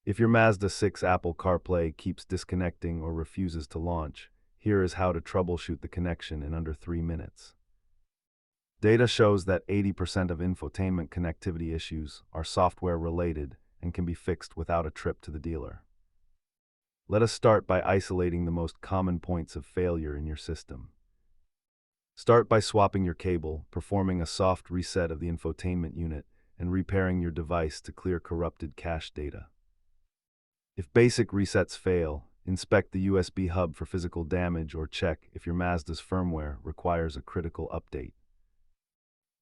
If your Mazda 6 Apple CarPlay keeps disconnecting or refuses to launch, here is how to troubleshoot the connection in under 3 minutes. Data shows that 80% of infotainment connectivity issues are software-related and can be fixed without a trip to the dealer. Let us start by isolating the most common points of failure in your system. Start by swapping your cable, performing a soft reset of the infotainment unit, and repairing your device to clear corrupted cache data. If basic resets fail, inspect the USB hub for physical damage or check if your Mazda's firmware requires a critical update.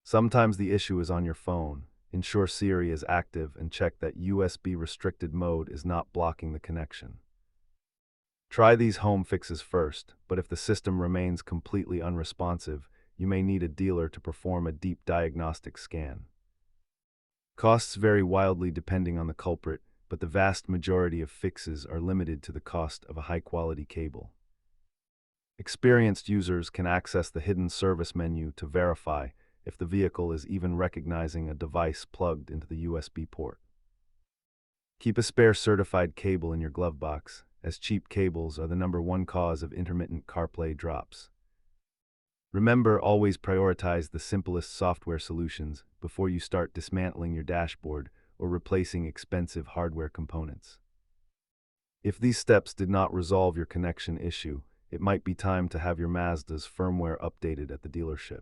Sometimes the issue is on your phone. Ensure Siri is active and check that USB restricted mode is not blocking the connection. Try these home fixes first, but if the system remains completely unresponsive, you may need a dealer to perform a deep diagnostic scan. Costs vary wildly depending on the culprit, but the vast majority of fixes are limited to the cost of a high-quality cable. Experienced users can access the hidden service menu to verify if the vehicle is even recognizing a device plugged into the USB port. Keep a spare certified cable in your glove box, as cheap cables are the #1 cause of intermittent CarPlay drops. Remember, always prioritize the simplest software solutions before you start dismantling your dashboard or replacing expensive hardware components. If these steps did not resolve your connection issue, it might be time to have your Mazda's firmware updated at the dealership.